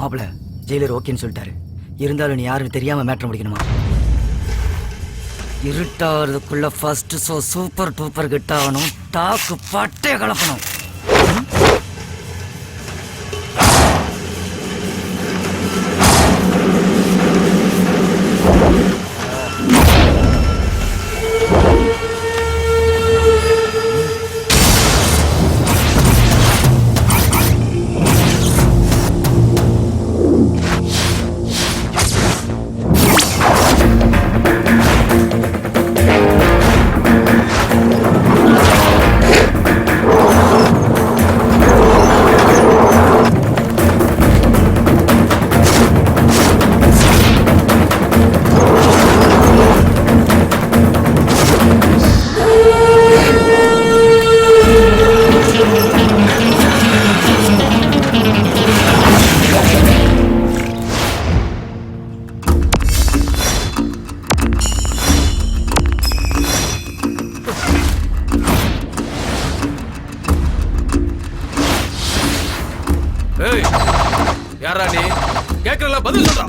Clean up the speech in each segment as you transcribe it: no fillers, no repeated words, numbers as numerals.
மாப்பிள ஜெயிலர் ஓகேன்னு சொல்லிட்டாரு. இருந்தாலும் நீ யாருன்னு தெரியாம மேட்ரு முடிக்கணுமா? இருட்டாகிறதுக்குள்ள ஃபர்ஸ்ட் ஷோ சூப்பர் டூப்பர் கிட்ட ஆகணும். டாக்கு பட்டே கலப்பணும். யாரா நீ? கேக்குறல பதில் சொல்றா.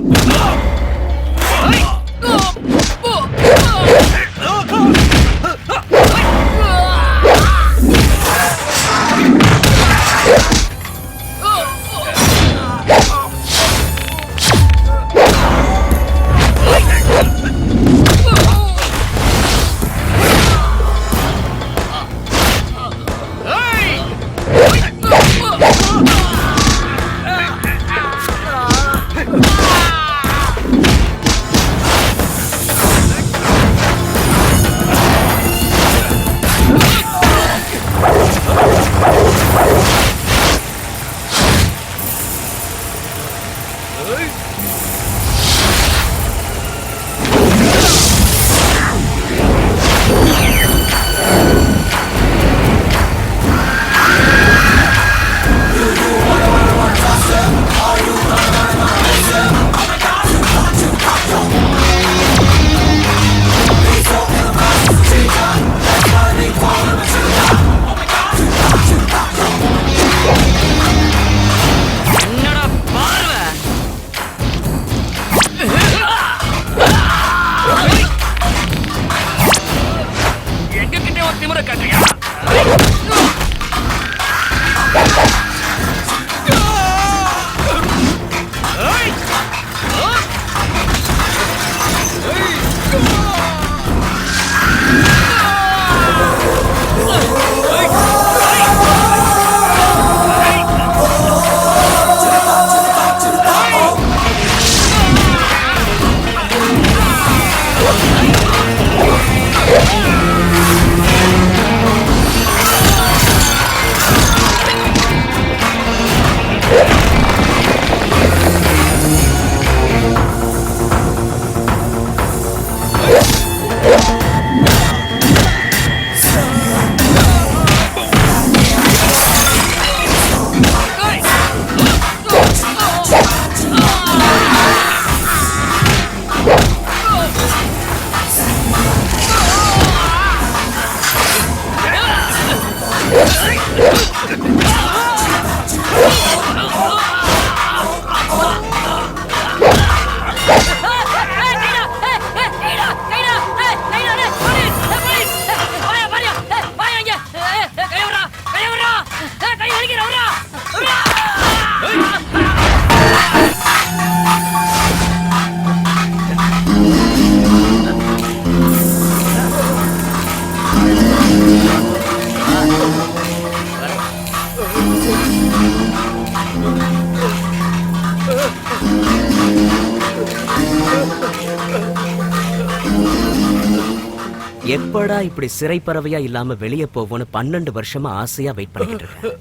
எப்படா இப்படி சிறை பறவையா இல்லாம வெளியே போவோன்னு 12 வருஷமா ஆசையா வெயிட் பண்ணிட்டு இருக்கேன்.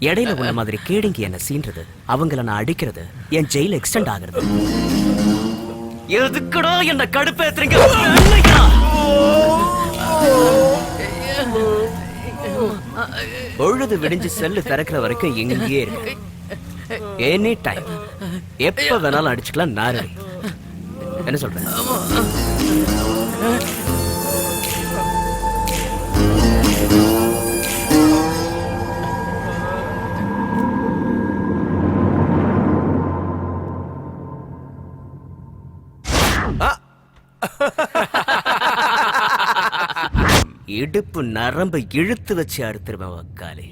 இடையில உள்ள மாதிரி கேடிங்க என்ன சீன்றது, அவங்கள நான் அடிக்கிறது, என் ஜெயில் எக்ஸ்டெண்ட் ஆகுறது. எதுக்குடா என்ன கடுப்பேத்துறீங்க? பொழுது விடிஞ்சு செல்லு திறக்கிற வரைக்கும் இங்கேயே இருக்கு. எனி டைம் எப்ப வேணாலும் அடிச்சுக்கலாம். நாரடி என்ன சொல்றேன்? இடுப்பு நரம்பு இழுத்து வச்சு அறுத்துருவேன் வக்காலே.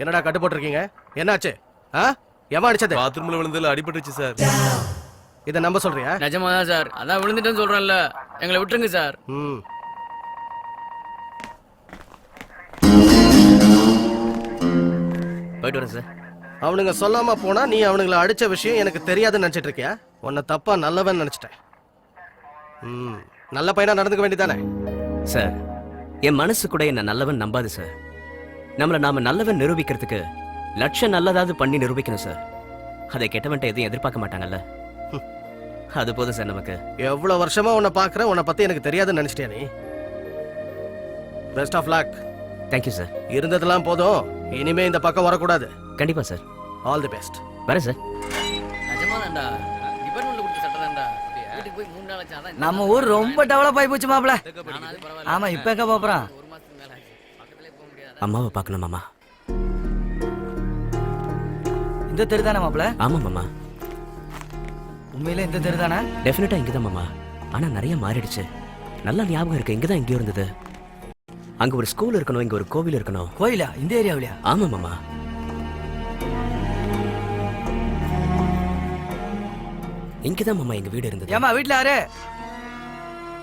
என்னடா கட்டு போட்டிருக்கீங்க? என்னாச்சு? எவன் அடிச்சது? பாத்ரூம்ல விழுந்ததுல அடிபட்டுச்சு சார். இதை நம்ப சொல்றியா? நிஜமாதான் சார், அதான் விழுந்துட்டேன்னு சொல்றேன்ல, எங்களை விட்டுருங்க சார். போயிட்டு வரேன் சார். அவனுங்க சொல்லாம போனா நீ அவனுங்களை அடிச்ச விஷயம் எனக்கு தெரியாதுன்னு நினைச்சிட்டு இருக்கியா? உன்னை தப்பா நல்லவன் நினைச்சிட்டேன். நல்ல பையனா நடந்துக்க வேண்டியதானே? சார், என் மனசு கூட என்ன நல்லவன் நம்பாது சார். நம்மளை நாம நல்லவன் நிரூபிக்கிறதுக்கு லட்சம் நல்லதாவது பண்ணி நிரூபிக்கணும் சார். அதை கெட்டவன்ட்ட எதையும் எதிர்பார்க்க மாட்டாங்கல்ல. அது போதும் சார் நமக்கு. எவ்வளவு வருஷமா உன்னை பாக்குறேன், உன்னை பத்தி எனக்கு தெரியாதுன்னு நினைச்சிட்டியா நீ? Best of luck. Thank you sir. இருந்ததெல்லாம் போதும், இனிமே இந்த பக்கம் வரக்கூடாது. கண்டிப்பா சார். All the best. வரேன் சார். நிஜமாதான்டா, டிபார்ட்மெண்ட்ல கொடுத்த சட்டை தான்டா. வீட்டுக்கு போய் 3 நாள் ஆச்சு. நம்ம ஊர் ரொம்ப டெவலப் ஆகி போச்சு மாப்ள. ஆமா, இப்ப எங்க போறோம்? 1 மாசத்துக்கு மேல ஆச்சு. பக்கத்துலயே போக முடியாது. அம்மாவை பார்க்கணும் மாமா. இந்த தெரு தானே மாப்ள? ஆமா மாமா. உண்மையிலே இந்த தெரு தானே? டெஃபினட்டா இங்கதான் மாமா. ஆனா நிறைய மாறிடுச்சு. நல்லா ஞாபகம் இருக்கு, இங்கதான் எங்கேயோ இருந்தது. அங்க ஒரு ஸ்கூல் இருக்கணும், இங்க ஒரு கோவில் இருக்கணும். கோயிலா? இந்த ஏரியாவிலயா? ஆமா மாமா. இங்கதான் மாமா எங்க வீடு இருந்தது. ஏமா வீட்ல யாரு?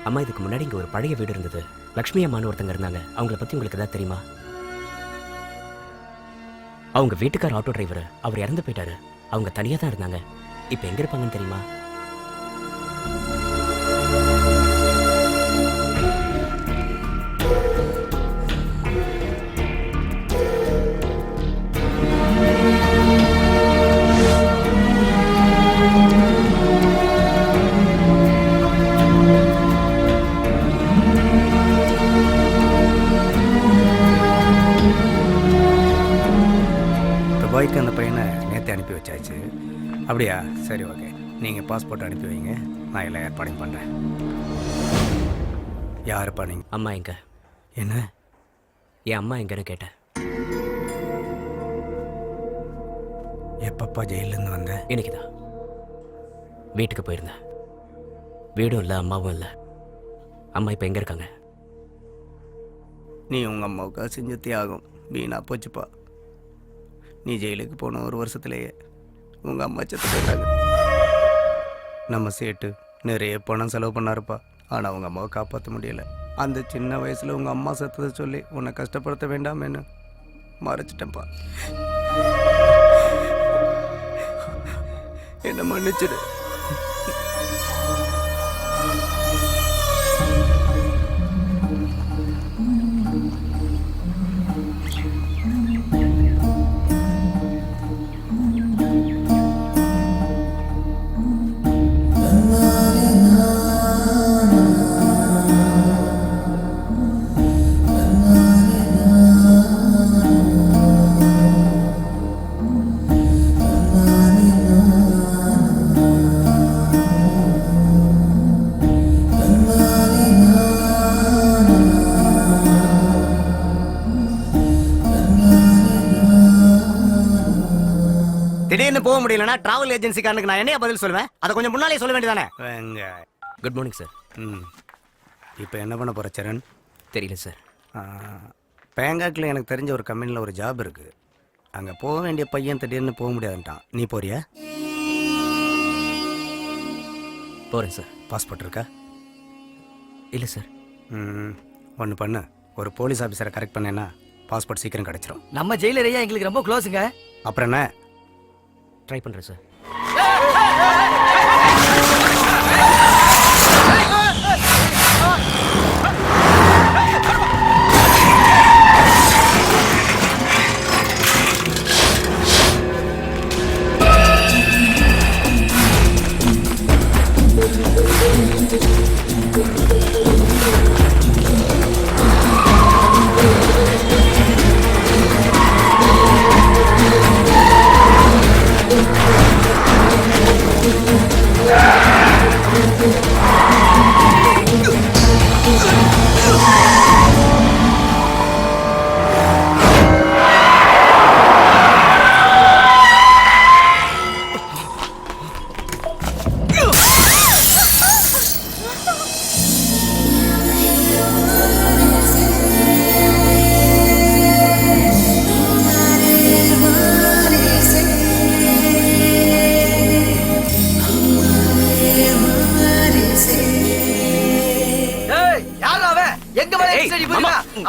அம்மா, இதுக்கு முன்னாடி இங்க ஒரு பழைய வீடு இருந்தது. லக்ஷ்மி அம்மான்னு ஒருத்தங்க இருந்தாங்க. அவங்கள பத்தி உங்களுக்கு ஏதாவது தெரியுமா? அவங்க வீட்டுக்கார ஆட்டோ டிரைவர். அவர் இறந்து போயிட்டாரு. அவங்க தனியா தான் இருந்தாங்க. இப்ப எங்க இருப்பாங்கன்னு தெரியுமா? துபாய்க்கு அந்த பையனை நேற்று அனுப்பி வச்சாச்சு. அப்படியா? சரி, ஓகே. நீங்கள் பாஸ்போர்ட் அனுப்பி வைங்க, நான் எல்லாம் ஏற்பாடையும் பண்ணுறேன். யாருப்பா நீங்கள்? அம்மா எங்க? என்ன? என் அம்மா எங்கன்னு கேட்டேன். எப்பப்பா ஜெயிலேருந்து வந்த? இன்னைக்குதான் வீட்டுக்கு போயிருந்தேன். வீடும் இல்லை, அம்மாவும் இல்லை. அம்மா இப்போ எங்கே இருக்காங்க? நீ உங்கள் அம்மாவுக்காக செஞ்ச தியாகம் வீணாக போச்சுப்பா. நீ ஜெயிலுக்கு போன 1 வருஷத்துலேயே உங்கள் அம்மா செத்து போயிட்டாங்க. நம்ம சேட்டு நிறைய பணம் செலவு பண்ணாருப்பா. ஆனால் உங்கள் அம்மாவை காப்பாற்ற முடியலை. அந்த சின்ன வயசில் உங்கள் அம்மா செத்ததை சொல்லி உன்னை கஷ்டப்படுத்த வேண்டாமேன்னு மறைச்சிட்டேன்ப்பா. என்ன மன்னிச்சிடு. திடீர்னு போக முடியலன்னா டிராவல் ஏஜென்சிக்காரனுக்கு நான் என்னையா பதில் சொல்லுவேன்? அதை கொஞ்சம் முன்னாலே சொல்ல வேண்டியதானே? Good morning sir. இப்போ என்ன பண்ண போகிற சரண்? தெரியல சார். பேங்காக்கில் எனக்கு தெரிஞ்ச ஒரு கம்பெனியில் ஒரு ஜாப் இருக்குது. அங்கே போக வேண்டிய பையன் திடீர்னு போக முடியாதுன்ட்டான். நீ போறியா? போகிறேன் சார். பாஸ்போர்ட் இருக்கா? இல்லை சார். ஒன்று பண்ணு, ஒரு போலீஸ் ஆஃபீஸரை கரெக்ட் பண்ணேன்னா பாஸ்போர்ட் சீக்கிரம் கிடச்சிரும். நம்ம ஜெயிலரையா எங்களுக்கு ரொம்ப க்ளோஸுங்க. அப்புறம் என்ன? ட்ரை பண்ணுறேன் சார்.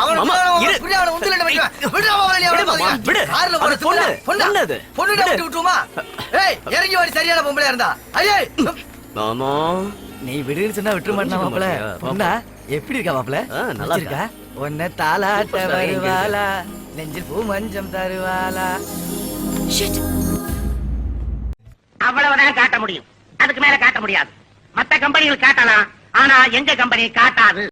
அவன மாமா, இரு. புரிய அவன உந்தில வைக்க விடுடா மாப்ள நீ விடு மாமா, விடு. கார்ல போற அது பொண்ணு, பொண்ணு அது. பொண்ணுடா விட்டு விட்டுமா ஏய் இறங்கி வாடி சரியான பொம்பளையா இருந்தா ஐயே மாமா நீ விடுன்னு சொன்னா விட்டுற மாட்டா மாப்ள மாட்டியா? பொண்ணா எப்படி இருக்கா மாப்ள நல்லா இருக்கா உன்னை தாலாட்ட வருவாளா நெஞ்சில் பூ மஞ்சம் தருவாளா அவ்வளவுதான் காட்ட முடியும். அதுக்கு மேல காட்ட முடியாது. மத்த கம்பெனிகள் காட்டலாம், ஆனா எங்க கம்பெனி காட்டாது.